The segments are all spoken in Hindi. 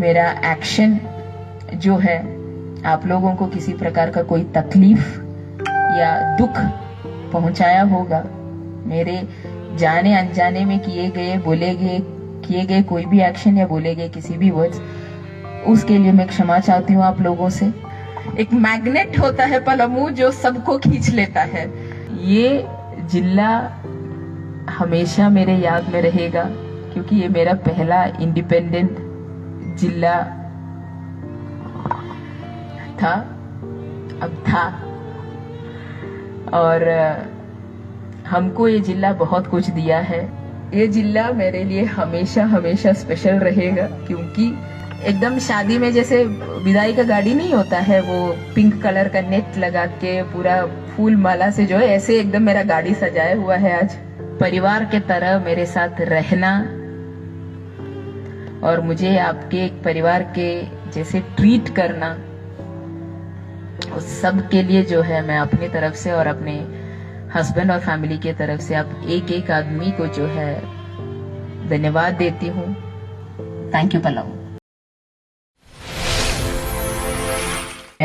मेरा एक्शन जो है आप लोगों को किसी प्रकार का कोई तकलीफ या दुख पहुंचाया होगा, मेरे जाने अनजाने में किए गए कोई भी एक्शन या बोले गए किसी भी वर्ड्स, उसके लिए मैं क्षमा चाहती हूँ आप लोगों से। एक मैग्नेट होता है पलामू जो सबको खींच लेता है। ये जिला हमेशा मेरे याद में रहेगा क्योंकि ये मेरा पहला इंडिपेंडेंट जिला था, अब था, और हमको ये जिला बहुत कुछ दिया है। ये जिला मेरे लिए हमेशा हमेशा स्पेशल रहेगा क्योंकि एकदम शादी में जैसे विदाई का गाड़ी नहीं होता है, वो पिंक कलर का नेट लगा के पूरा फूल माला से जो है, ऐसे एकदम मेरा गाड़ी सजाया हुआ है आज। परिवार के तरह मेरे साथ रहना और मुझे आपके एक परिवार के जैसे ट्रीट करना, उस सब के लिए जो है मैं अपनी तरफ से और अपने हस्बैंड और फैमिली की तरफ से आप एक एक आदमी को जो है धन्यवाद देती हूँ। Thank you Palamu.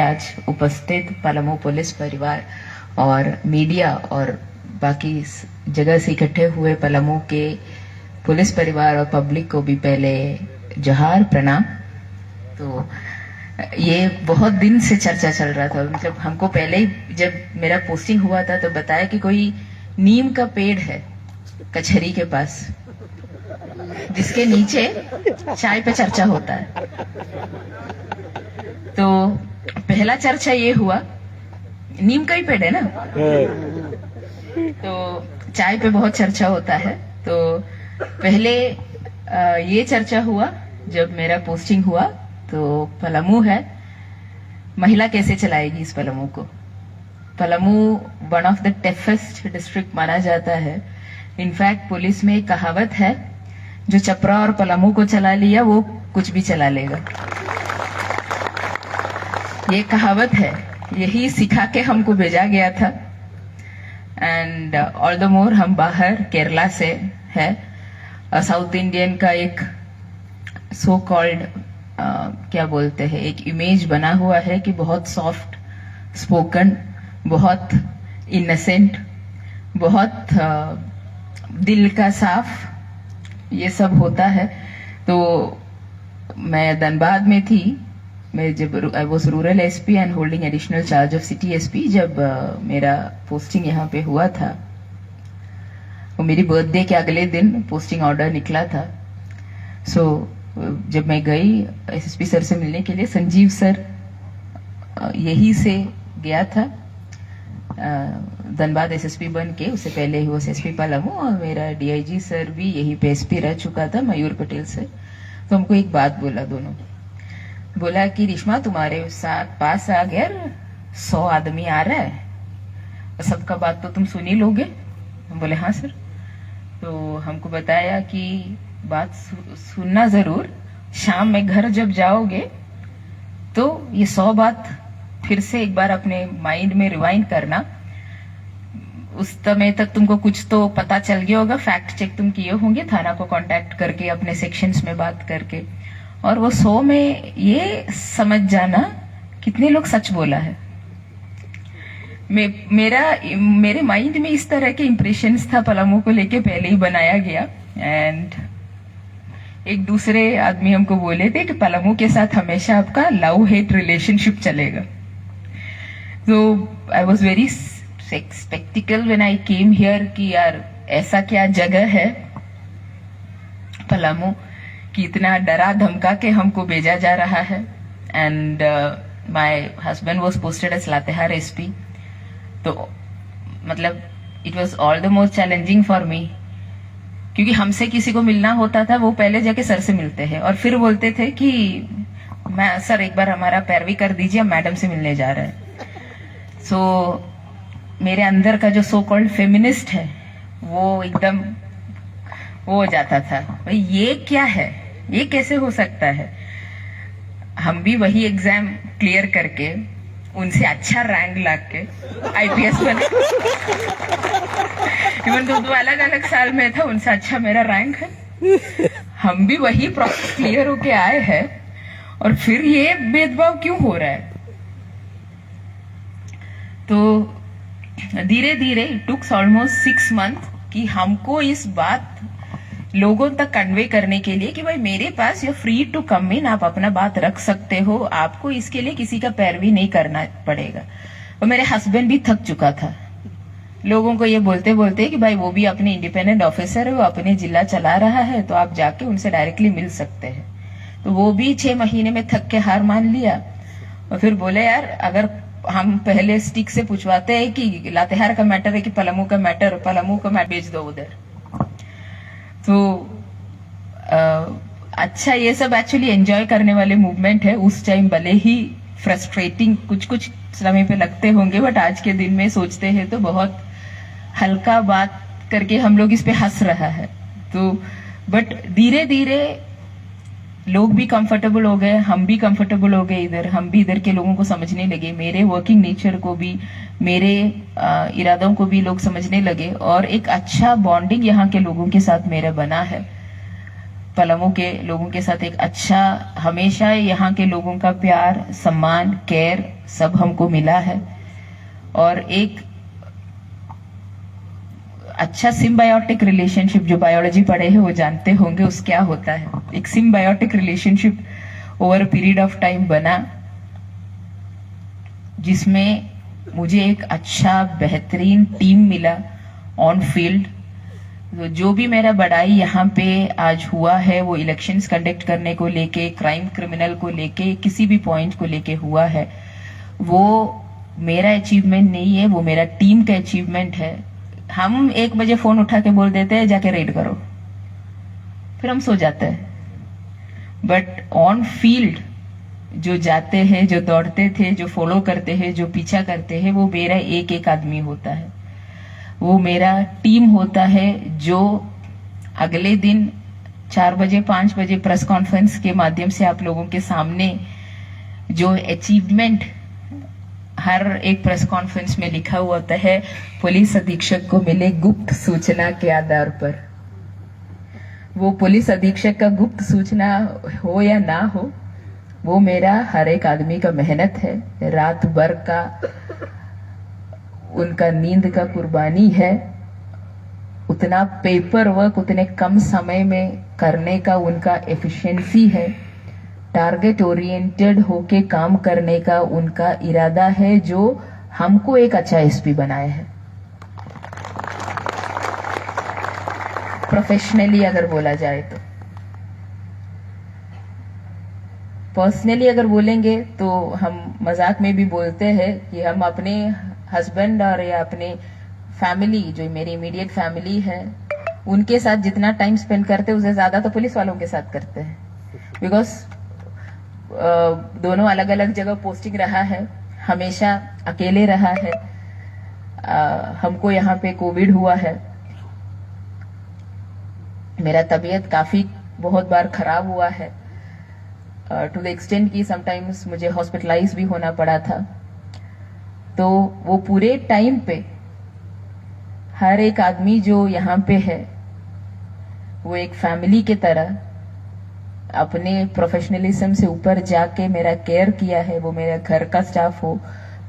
आज उपस्थित पलामू पुलिस परिवार और मीडिया और बाकी जगह से इकट्ठे हुए पलामू के पुलिस परिवार और पब्लिक को भी पहले जोहार, प्रणाम। तो ये बहुत दिन से चर्चा चल रहा था, मतलब हमको पहले ही जब मेरा पोस्टिंग हुआ था तो बताया कि कोई नीम का पेड़ है कचहरी के पास जिसके नीचे चाय पे चर्चा होता है। तो पहला चर्चा ये हुआ, नीम का ही पेड़ है ना, तो चाय पे बहुत चर्चा होता है। तो पहले ये चर्चा हुआ जब मेरा पोस्टिंग हुआ, तो पलामू है, महिला कैसे चलाएगी इस पलामू को। Palamu one of the toughest district माना जाता है। इनफैक्ट पुलिस में एक कहावत है, जो चपरा और पलामू को चला लिया वो कुछ भी चला लेगा। ये कहावत है, यही सिखा के हमको भेजा गया था। एंड ऑल द मोर हम बाहर केरला से है, साउथ इंडियन का एक सो कॉल्ड क्या बोलते हैं, एक इमेज बना हुआ है कि बहुत सॉफ्ट स्पोकन, बहुत इनसेंट, बहुत दिल का साफ, ये सब होता है। तो मैं धनबाद में थी, मैं जब I was rural SP and holding additional charge of city SP, जब मेरा पोस्टिंग यहाँ पे हुआ था, वो मेरी बर्थडे के अगले दिन पोस्टिंग ऑर्डर निकला था। सो जब मैं गई एसएसपी सर से मिलने के लिए, संजीव सर यही से गया था, धनबाद एसएसपी बन के, उससे पहले ही वो एसएसपी पलामू, और मेरा डीआईजी सर भी यही पे एसपी रह चुका था, मयूर पटेल सर। तो हमको एक बात बोला, दोनों बोला कि रिश्मा तुम्हारे साथ पास आ गया 100 आदमी आ रहा है, सबका बात तो तुम सुन ही लोगे। हम बोले हाँ सर। तो हमको बताया कि बात सुनना जरूर, शाम में घर जब जाओगे तो ये 100 बात फिर से एक बार अपने माइंड में रिवाइंड करना। उस समय तक तुमको कुछ तो पता चल गया होगा, फैक्ट चेक तुम किए होंगे थाना को कांटेक्ट करके, अपने सेक्शंस में बात करके, और वो 100 में ये समझ जाना कितने लोग सच बोला है। मेरे माइंड में इस तरह के इंप्रेशंस था पलामू को लेके पहले ही बनाया गया। एंड एक दूसरे आदमी हमको बोले थे कि पलामू के साथ हमेशा आपका लव हेट रिलेशनशिप चलेगा। तो I was very spectacled when I came here कि यार ऐसा क्या जगह है पलामू कि इतना डरा धमका के हमको भेजा जा रहा है। And my husband was posted as Latehar SP. तो मतलब it was all the more challenging for me, क्योंकि हमसे किसी को मिलना होता था वो पहले जाके सर से मिलते हैं और फिर बोलते थे कि मैं सर एक बार हमारा पैरवी कर दीजिए, मैडम से मिलने जा रहे हैं। सो मेरे अंदर का जो सो कॉल्ड फेमिनिस्ट है वो एकदम वो हो जाता था, भाई ये क्या है, ये कैसे हो सकता है। हम भी वही एग्जाम क्लियर करके उनसे अच्छा रैंक लाके आईपीएस बने। इवन तो अलग अलग साल में था, उनसे अच्छा मेरा रैंक है। हम भी वही प्रोसेस क्लियर होके आए हैं और फिर ये भेदभाव क्यों हो रहा है? तो धीरे धीरे इट टुक्स ऑलमोस्ट 6 मंथ कि हमको इस बात लोगों तक कन्वे करने के लिए कि भाई मेरे पास यू फ्री टू कम इन, आप अपना बात रख सकते हो, आपको इसके लिए किसी का पैरवी नहीं करना पड़ेगा। और मेरे हस्बैंड भी थक चुका था लोगों को ये बोलते बोलते कि भाई वो भी अपने इंडिपेंडेंट ऑफिसर है, वो अपने जिला चला रहा है, तो आप जाके उनसे डायरेक्टली मिल सकते हैं। तो वो भी 6 महीने में थक के हार मान लिया और फिर बोले यार अगर हम पहले स्टिक से पूछवाते हैं कि लातेहार का मैटर है कि पलामू का मैटर, पलामू का मैटर भेज दो उधर। तो अच्छा ये सब एक्चुअली एंजॉय करने वाले मूवमेंट है। उस टाइम भले ही फ्रस्ट्रेटिंग कुछ समय पे लगते होंगे, बट आज के दिन में सोचते हैं तो बहुत हल्का बात करके हम लोग इस पे हंस रहा है। तो बट धीरे धीरे लोग भी कंफर्टेबल हो गए, हम भी कंफर्टेबल हो गए इधर, हम भी इधर के लोगों को समझने लगे, मेरे वर्किंग नेचर को भी, मेरे इरादों को भी लोग समझने लगे और एक अच्छा बॉन्डिंग यहाँ के लोगों के साथ मेरा बना है। पलामू के लोगों के साथ एक अच्छा, हमेशा यहाँ के लोगों का प्यार, सम्मान, केयर सब हमको मिला है और एक अच्छा सिम्बायोटिक रिलेशनशिप, जो बायोलॉजी पढ़े हैं वो जानते होंगे उस क्या होता है। एक symbiotic relationship over a period of time बना, जिसमें मुझे एक अच्छा बेहतरीन टीम मिला ऑन फील्ड। तो जो भी मेरा बड़ाई यहाँ पे आज हुआ है वो इलेक्शंस कंडक्ट करने को लेके, क्राइम क्रिमिनल को लेके, किसी भी पॉइंट को लेके हुआ है, वो मेरा अचीवमेंट नहीं है, वो मेरा टीम का अचीवमेंट है। हम 1 बजे फोन उठा के बोल देते हैं जाके रेड करो, फिर हम सो जाते हैं। बट ऑन फील्ड जो जाते हैं, जो दौड़ते थे, जो फॉलो करते हैं, जो पीछा करते हैं, वो मेरा एक एक आदमी होता है, वो मेरा टीम होता है, जो अगले दिन 4 बजे 5 बजे प्रेस कॉन्फ्रेंस के माध्यम से आप लोगों के सामने जो अचीवमेंट हर एक प्रेस कॉन्फ्रेंस में लिखा हुआ होता है, पुलिस अधीक्षक को मिले गुप्त सूचना के आधार पर। वो पुलिस अधीक्षक का गुप्त सूचना हो या ना हो, वो मेरा हर एक आदमी का मेहनत है, रात भर का उनका नींद का कुर्बानी है, उतना पेपर वर्क उतने कम समय में करने का उनका एफिशिएंसी है, टारगेट ओरिएंटेड होके काम करने का उनका इरादा है, जो हमको एक अच्छा एसपी बनाया है। प्रोफेशनली अगर बोला जाए तो, पर्सनली अगर बोलेंगे तो हम मजाक में भी बोलते हैं कि हम अपने हस्बैंड और या अपने फैमिली, जो मेरी इमीडिएट फैमिली है, उनके साथ जितना टाइम स्पेंड करते हैं उससे ज्यादा तो पुलिस वालों के साथ करते हैं। बिकॉज दोनों अलग अलग जगह पोस्टिंग रहा है, हमेशा अकेले रहा है। हमको यहाँ पे कोविड हुआ है, मेरा तबीयत काफी बहुत बार खराब हुआ है, टू द एक्सटेंट की समटाइम्स मुझे हॉस्पिटलाइज भी होना पड़ा था। तो वो पूरे टाइम पे हर एक आदमी जो यहाँ पे है वो एक फैमिली की तरह अपने प्रोफेशनलिज्म से ऊपर जाके मेरा केयर किया है। वो मेरे घर का स्टाफ हो,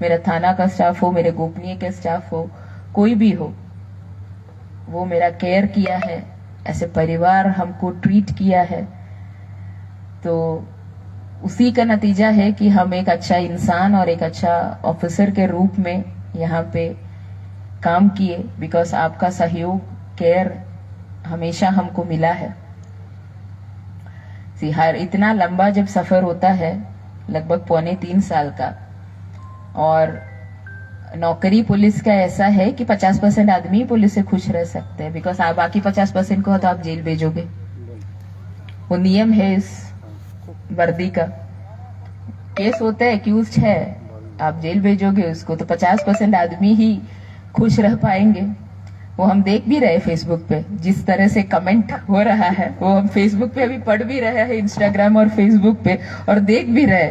मेरा थाना का स्टाफ हो, मेरे गोपनीय के स्टाफ हो, कोई भी हो, वो मेरा केयर किया है, ऐसे परिवार हमको ट्रीट किया है। तो उसी का नतीजा है कि हम एक अच्छा इंसान और एक अच्छा ऑफिसर के रूप में यहाँ पे काम किए, बिकॉज आपका सहयोग, केयर हमेशा हमको मिला है। हर इतना लंबा जब सफर होता है, लगभग 2.25 साल का, और नौकरी पुलिस का ऐसा है कि 50% आदमी पुलिस से खुश रह सकते हैं, बिकॉज आप बाकी 50% को तो आप जेल भेजोगे, वो नियम है इस वर्दी का। केस होता है, एक्यूज है, आप जेल भेजोगे उसको, तो 50% आदमी ही खुश रह पाएंगे। वो हम देख भी रहे फेसबुक पे, जिस तरह से कमेंट हो रहा है वो हम फेसबुक पे अभी पढ़ भी रहे हैं, इंस्टाग्राम और फेसबुक पे, और देख भी रहे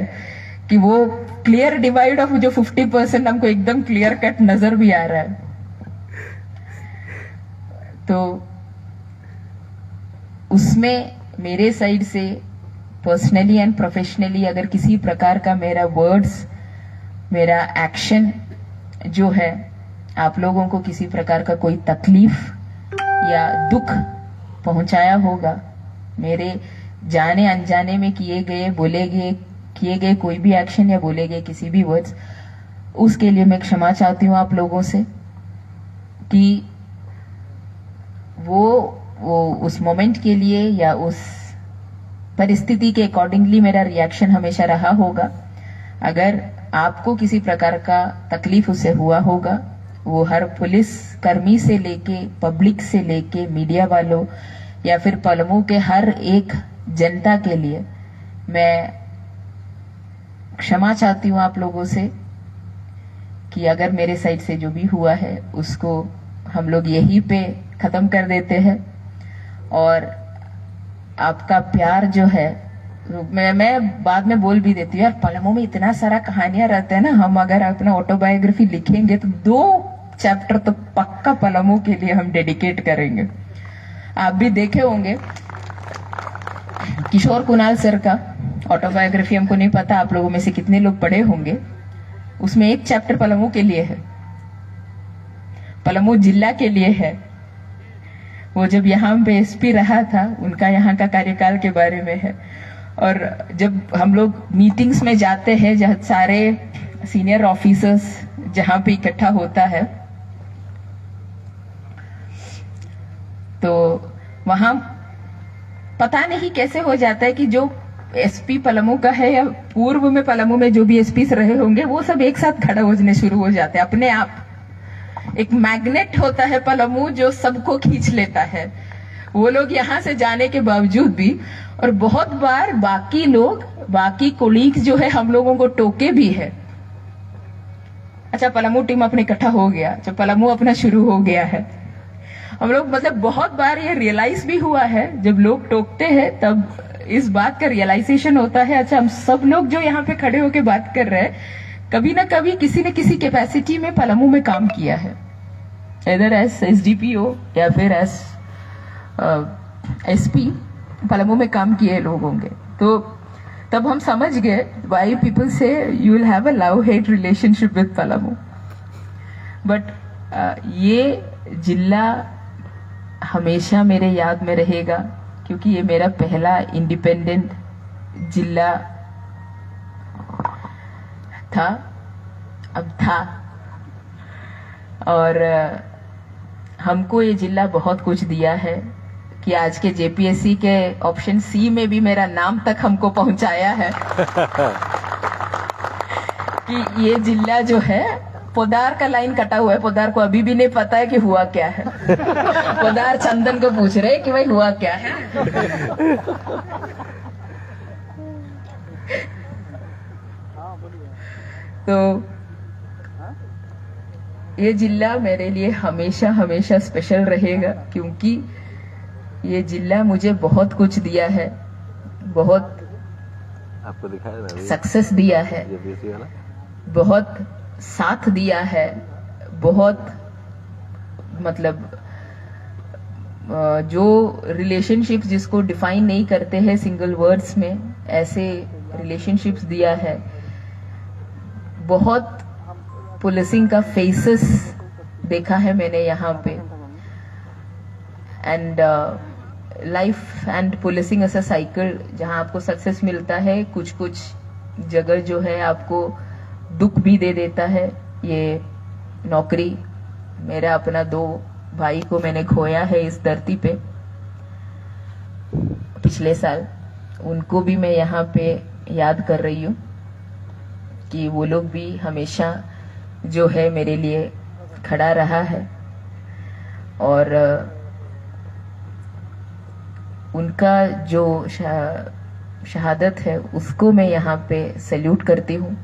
कि वो क्लियर डिवाइड ऑफ जो 50% हमको एकदम क्लियर कट नजर भी आ रहा है। तो उसमें मेरे साइड से पर्सनली एंड प्रोफेशनली अगर किसी प्रकार का मेरा वर्ड्स, मेरा एक्शन जो है आप लोगों को किसी प्रकार का कोई तकलीफ या दुख पहुंचाया होगा, मेरे जाने अनजाने में किए गए कोई भी एक्शन या बोले गए किसी भी वर्ड्स, उसके लिए मैं क्षमा चाहती हूँ आप लोगों से कि वो उस मोमेंट के लिए या उस परिस्थिति के अकॉर्डिंगली मेरा रिएक्शन हमेशा रहा होगा। अगर आपको किसी प्रकार का तकलीफ उससे हुआ होगा, वो हर पुलिस कर्मी से लेके, पब्लिक से लेके, मीडिया वालों या फिर पलमू के हर एक जनता के लिए मैं क्षमा चाहती हूँ आप लोगों से कि अगर मेरे साइड से जो भी हुआ है उसको हम लोग यहीं पे खत्म कर देते हैं। और आपका प्यार जो है, मैं बाद में बोल भी देती हूँ यार, पलमू में इतना सारा कहानियां रहते हैं ना, हम अगर अपना ऑटोबायोग्राफी लिखेंगे तो 2 चैप्टर तो पक्का पलमू के लिए हम डेडिकेट करेंगे। आप भी देखे होंगे किशोर कुणाल सर का ऑटोबायोग्राफी, हमको नहीं पता आप लोगों में से कितने लोग पढ़े होंगे, उसमें एक चैप्टर पलमू के लिए है, पलमू जिला के लिए है। वो जब यहाँ पे एसपी रहा था, उनका यहाँ का कार्यकाल के बारे में है। और जब हम लोग मीटिंग्स में जाते हैं जहाँ सारे सीनियर ऑफिसर्स जहाँ पे इकट्ठा होता है, तो वहां पता नहीं कैसे हो जाता है कि जो एसपी पलमू का है या पूर्व में पलमू में जो भी एसपी रहे होंगे वो सब एक साथ खड़ा होने शुरू हो जाते हैं अपने आप। एक मैग्नेट होता है पलमू जो सबको खींच लेता है। वो लोग यहाँ से जाने के बावजूद भी, और बहुत बार बाकी लोग, बाकी कोलीग्स जो है हम लोगों को टोके भी है, अच्छा पलमू टीम अपने इकट्ठा हो गया, अच्छा पलमू अपना शुरू हो गया है। हम लोग मतलब बहुत बार ये रियलाइज भी हुआ है, जब लोग टोकते हैं तब इस बात का रियलाइजेशन होता है, अच्छा हम सब लोग जो यहाँ पे खड़े होके बात कर रहे हैं, कभी ना कभी किसी न किसी कैपेसिटी में पलमू में काम किया है, इधर एस एसडीपीओ या फिर एस एसपी पलमू में काम किए लोग होंगे। तो तब हम समझ गए वाई पीपल से you will have a love hate relationship with Palamu. But ये जिला हमेशा मेरे याद में रहेगा, क्योंकि ये मेरा पहला इंडिपेंडेंट जिला था, अब था। और हमको ये जिला बहुत कुछ दिया है कि आज के जेपीएससी के ऑप्शन सी में भी मेरा नाम तक हमको पहुंचाया है कि ये जिला जो है, पोदार का लाइन कटा हुआ है, पोदार को अभी भी नहीं पता है कि हुआ क्या है। पोदार चंदन को पूछ रहे कि भाई हुआ क्या है। तो ये जिला मेरे लिए हमेशा हमेशा स्पेशल रहेगा, क्योंकि ये जिला मुझे बहुत कुछ दिया है, बहुत आपको दिखाया सक्सेस दिया है, बहुत साथ दिया है, बहुत मतलब जो रिलेशनशिप्स जिसको डिफाइन नहीं करते हैं सिंगल वर्ड्स में, ऐसे रिलेशनशिप्स दिया है। बहुत पुलिसिंग का फेसेस देखा है मैंने यहाँ पे, एंड लाइफ एंड पुलिसिंग ऐसा साइकिल जहाँ आपको सक्सेस मिलता है, कुछ कुछ जगह जो है आपको दुख भी दे देता है। ये नौकरी, मेरा अपना 2 भाई को मैंने खोया है इस धरती पे पिछले साल, उनको भी मैं यहाँ पे याद कर रही हूँ कि वो लोग भी हमेशा जो है मेरे लिए खड़ा रहा है। और उनका जो शहादत है उसको मैं यहाँ पे सैल्यूट करती हूँ।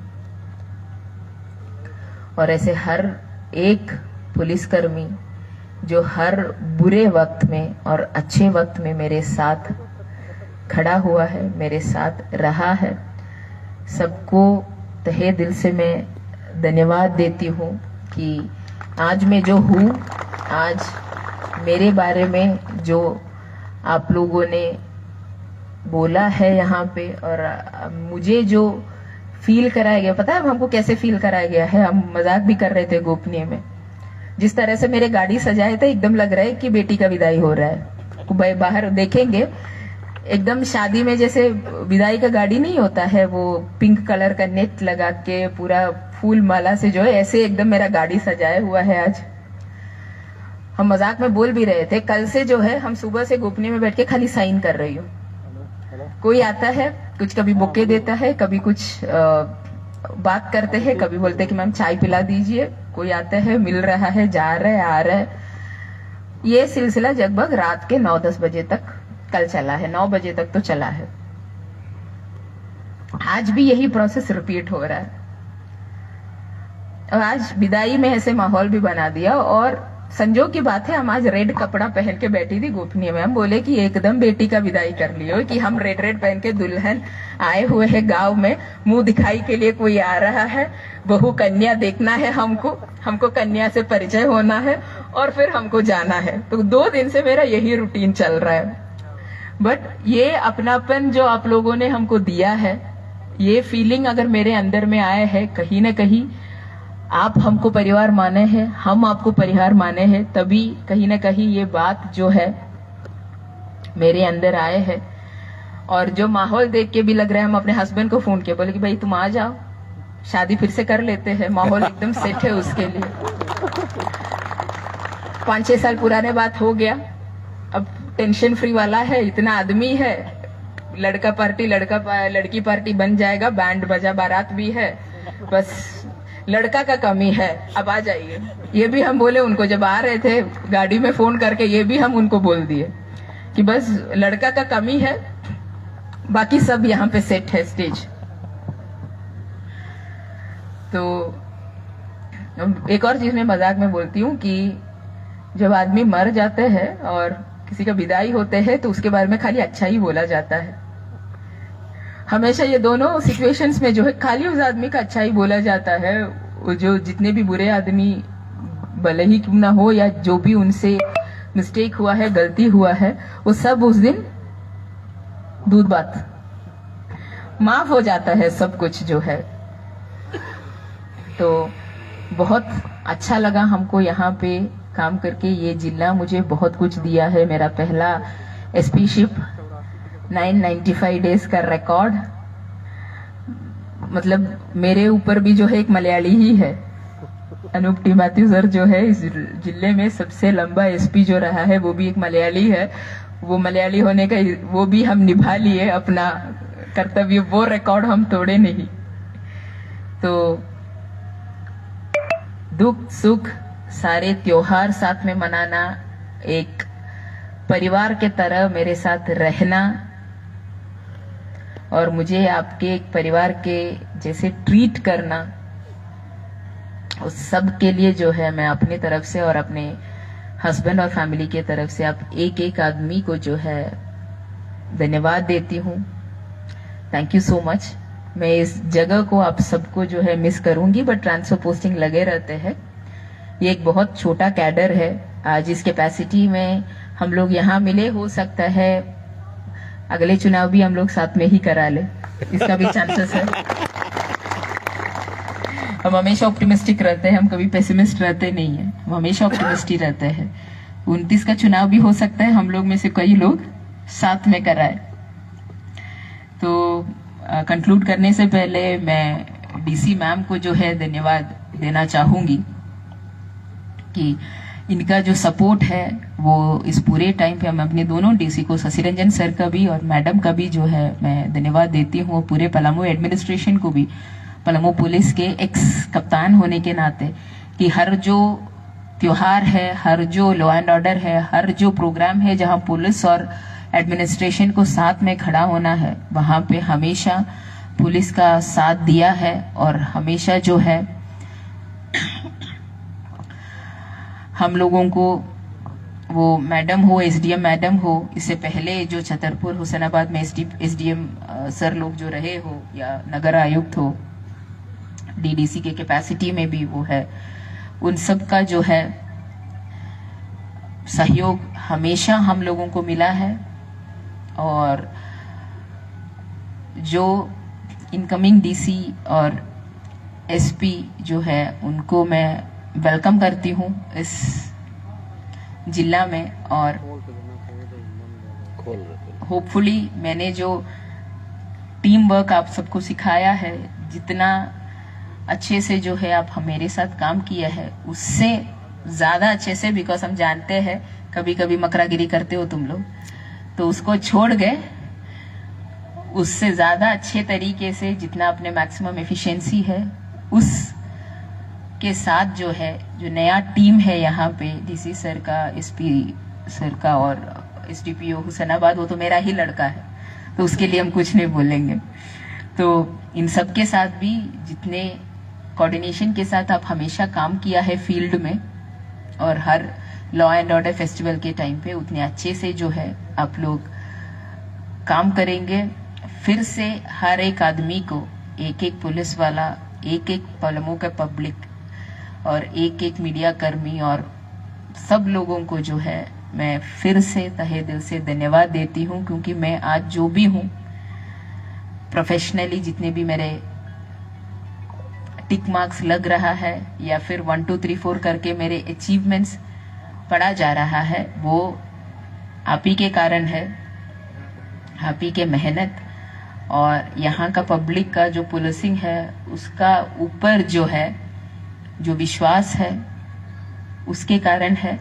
और ऐसे हर एक पुलिसकर्मी जो हर बुरे वक्त में और अच्छे वक्त में मेरे साथ खड़ा हुआ है, मेरे साथ रहा है, सबको तहे दिल से मैं धन्यवाद देती हूँ कि आज मैं जो हूँ, आज मेरे बारे में जो आप लोगों ने बोला है यहाँ पे, और मुझे जो फील कराया गया, पता है अब हमको कैसे फील कराया गया है? हम मजाक भी कर रहे थे गोपनीय में, जिस तरह से मेरे गाड़ी सजाए थे एकदम लग रहा है कि बेटी का विदाई हो रहा है। बाहर देखेंगे एकदम शादी में जैसे विदाई का गाड़ी नहीं होता है, वो पिंक कलर का नेट लगा के पूरा फूल माला से जो है, ऐसे एकदम मेरा गाड़ी सजाया हुआ है आज। हम मजाक में बोल भी रहे थे, कल से जो है हम सुबह से गोपनीय में बैठ के खाली साइन कर रही हूँ। कोई आता है, कुछ कभी बुके देता है, कभी कुछ बात करते हैं, कभी बोलते हैं कि मैम चाय पिला दीजिए, कोई आता है, मिल रहा है, जा रहा है, आ रहा है। ये सिलसिला लगभग रात के 9-10 बजे तक कल चला है, 9 बजे तक तो चला है। आज भी यही प्रोसेस रिपीट हो रहा है। और आज विदाई में ऐसे माहौल भी बना दिया, और संजोग की बात है हम आज रेड कपड़ा पहन के बैठी थी गोपनीय में। हम बोले कि एकदम बेटी का विदाई कर लियो, कि हम रेड पहन के दुल्हन आए हुए हैं गांव में, मुंह दिखाई के लिए कोई आ रहा है, बहू कन्या देखना है हमको कन्या से परिचय होना है और फिर हमको जाना है। तो 2 दिन से मेरा यही रूटीन चल रहा है। बट ये अपनापन जो आप लोगों ने हमको दिया है, ये फीलिंग अगर मेरे अंदर में आए है, कहीं ना कहीं आप हमको परिवार माने हैं, हम आपको परिवार माने हैं, तभी कहीं ना कहीं ये बात जो है मेरे अंदर आए है। और जो माहौल देख के भी लग रहा है, हम अपने हस्बैंड को फोन किया, बोले कि भाई तुम आ जाओ, शादी फिर से कर लेते हैं, माहौल एकदम सेट है उसके लिए। 5-6 साल पुराने बात हो गया, अब टेंशन फ्री वाला है, इतना आदमी है, लड़का पार्टी लड़की पार्टी बन जाएगा, बैंड बजा बारात भी है, बस लड़का का कमी है, अब आ जाइए। ये भी हम बोले उनको, जब आ रहे थे गाड़ी में फोन करके, ये भी हम उनको बोल दिए कि बस लड़का का कमी है, बाकी सब यहाँ पे सेट है स्टेज। तो एक और चीज मैं मजाक में बोलती हूँ कि जब आदमी मर जाते हैं और किसी का विदाई होते हैं तो उसके बारे में खाली अच्छा ही बोला जाता है। हमेशा ये दोनों सिचुएशंस में जो है खाली उस आदमी का अच्छा ही बोला जाता है। वो जो जितने भी बुरे आदमी भले ही क्यों ना हो, या जो भी उनसे मिस्टेक हुआ है, गलती हुआ है, वो सब उस दिन दूध बात माफ हो जाता है, सब कुछ जो है। तो बहुत अच्छा लगा हमको यहाँ पे काम करके। ये जिला मुझे बहुत कुछ दिया है। मेरा पहला एसपी शिप 995 डेज का रिकॉर्ड, मतलब मेरे ऊपर भी जो है एक मलयाली ही है, अनूप टी मैथ्यू सर जो है इस जिले में सबसे लंबा एसपी जो रहा है, वो भी एक मलयाली है। वो मलयाली होने का वो भी हम निभा लिए अपना कर्तव्य, वो रिकॉर्ड हम तोड़े नहीं। तो दुख सुख सारे त्योहार साथ में मनाना, एक परिवार के तरह मेरे साथ रहना, और मुझे आपके एक परिवार के जैसे ट्रीट करना, उस सब के लिए जो है मैं अपनी तरफ से और अपने हस्बैंड और फैमिली के तरफ से आप एक एक आदमी को जो है धन्यवाद देती हूँ। Thank you so much. मैं इस जगह को आप सबको जो है मिस करूंगी, बट ट्रांसफर पोस्टिंग लगे रहते हैं। ये एक बहुत छोटा कैडर है। आज इस कैपेसिटी में हम लोग यहाँ मिले, हो सकता है अगले चुनाव भी हम लोग साथ में ही करा ले, इसका भी चांसेस है। हम हमेशा ऑप्टिमिस्टिक रहते हैं, हम कभी पेसिमिस्ट रहते नहीं है, हम हमेशा ऑप्टिमिस्टिक रहते हैं। 29 का चुनाव भी हो सकता है हम लोग में से कई लोग साथ में कराए। तो कंक्लूड करने से पहले मैं डीसी मैम को जो है धन्यवाद देना चाहूंगी कि इनका जो सपोर्ट है वो इस पूरे टाइम पे, मैं अपने दोनों डीसी को, शशि रंजन सर का भी और मैडम का भी जो है मैं धन्यवाद देती हूँ। पूरे पलामू एडमिनिस्ट्रेशन को भी, पलामू पुलिस के एक्स कप्तान होने के नाते, कि हर जो त्योहार है, हर जो लॉ एंड ऑर्डर है, हर जो प्रोग्राम है जहाँ पुलिस और एडमिनिस्ट्रेशन को साथ में खड़ा होना है, वहां पे हमेशा पुलिस का साथ दिया है। और हमेशा जो है हम लोगों को, वो मैडम हो, एसडीएम मैडम हो, इससे पहले जो छतरपुर हुसैनाबाद में एसडीएम सर लोग जो रहे हो, या नगर आयुक्त हो, डीडीसी के कैपेसिटी में भी वो है, उन सब का जो है सहयोग हमेशा हम लोगों को मिला है। और जो इनकमिंग डीसी और एसपी जो है उनको मैं वेलकम करती हूँ इस जिला में। और खोल रहे होपफुली मैंने जो टीम वर्क आप सबको सिखाया है, जितना अच्छे से जो है आप मेरे साथ काम किया है, उससे ज़्यादा अच्छे से, बिकॉज हम जानते हैं कभी कभी मकरागिरी करते हो तुम लोग, तो उसको छोड़ गए उससे ज़्यादा अच्छे तरीके से जितना अपने मैक्सिमम एफिशिएंसी है उस के साथ जो है, जो नया टीम है यहाँ पे डीसी सर का, एसपी सर का और एसडीपीओ हुसैनाबाद, वो तो मेरा ही लड़का है तो उसके लिए हम कुछ नहीं बोलेंगे। तो इन सब के साथ भी जितने कोऑर्डिनेशन के साथ आप हमेशा काम किया है फील्ड में और हर लॉ एंड ऑर्डर फेस्टिवल के टाइम पे, उतने अच्छे से जो है आप लोग काम करेंगे। फिर से हर एक आदमी को, एक एक पुलिस वाला, एक एक पलमों का पब्लिक और एक एक मीडिया कर्मी और सब लोगों को जो है मैं फिर से तहे दिल से धन्यवाद देती हूँ, क्योंकि मैं आज जो भी हूँ प्रोफेशनली, जितने भी मेरे टिक मार्क्स लग रहा है या फिर 1 2 3 4 करके मेरे अचीवमेंट्स पढ़ा जा रहा है, वो आप ही के कारण है, आप ही के मेहनत और यहाँ का पब्लिक का जो पुलिसिंग है उसका ऊपर जो है, जो विश्वास है, उसके कारण है।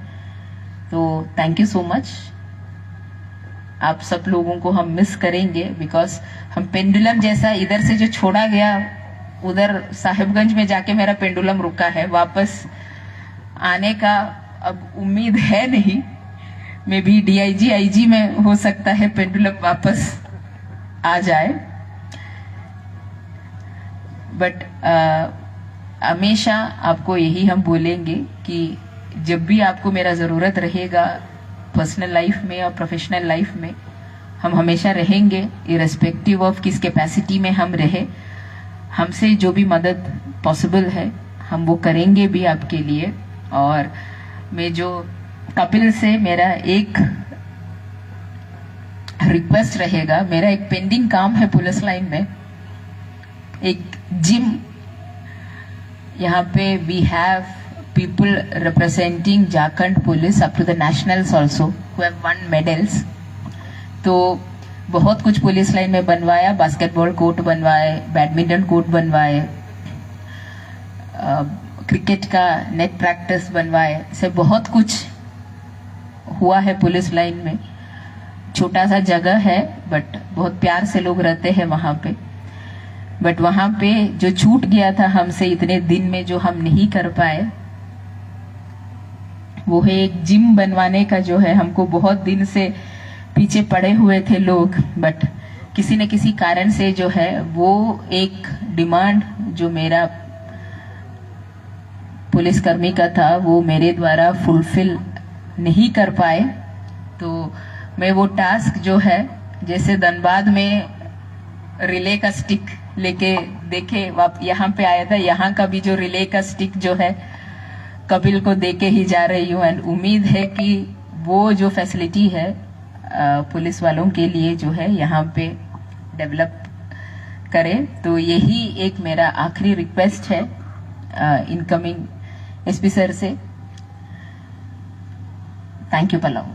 तो थैंक यू सो मच। आप सब लोगों को हम मिस करेंगे, बिकॉज हम पेंडुलम जैसा इधर से जो छोड़ा गया, उधर साहिबगंज में जाके मेरा पेंडुलम रुका है, वापस आने का अब उम्मीद है नहीं। मे भी डीआईजी आईजी में हो सकता है पेंडुलम वापस आ जाए, बट हमेशा आपको यही हम बोलेंगे कि जब भी आपको मेरा ज़रूरत रहेगा पर्सनल लाइफ में और प्रोफेशनल लाइफ में, हम हमेशा रहेंगे, इरेस्पेक्टिव ऑफ किस कैपेसिटी में हम रहे। हमसे जो भी मदद पॉसिबल है हम वो करेंगे भी आपके लिए। और मैं जो कपिल से मेरा एक रिक्वेस्ट रहेगा, मेरा एक पेंडिंग काम है पुलिस लाइन में, एक जिम, यहाँ पे we have people representing Jharkhand police up to the nationals also who have won medals। तो बहुत कुछ पुलिस लाइन में बनवाया, बास्केटबॉल कोर्ट बनवाए, बैडमिंटन कोर्ट बनवाए, क्रिकेट का नेट प्रैक्टिस बनवाए, से बहुत कुछ हुआ है पुलिस लाइन में। छोटा सा जगह है बट बहुत प्यार से लोग रहते हैं वहाँ पे। बट वहाँ पे जो छूट गया था हमसे इतने दिन में, जो हम नहीं कर पाए, वो है एक जिम बनवाने का, जो है हमको बहुत दिन से पीछे पड़े हुए थे लोग, बट किसी न किसी कारण से जो है वो एक डिमांड जो मेरा पुलिसकर्मी का था वो मेरे द्वारा फुलफिल नहीं कर पाए। तो मैं वो टास्क जो है, जैसे धनबाद में रिले का स्टिक लेके देखे, यहाँ पे आया था, यहाँ का भी जो रिले का स्टिक जो है कपिल को देके ही जा रही हूँ। एंड उम्मीद है कि वो जो फैसिलिटी है पुलिस वालों के लिए जो है यहाँ पे डेवलप करें। तो यही एक मेरा आखिरी रिक्वेस्ट है इनकमिंग एसपी सर से। Thank you Pallav.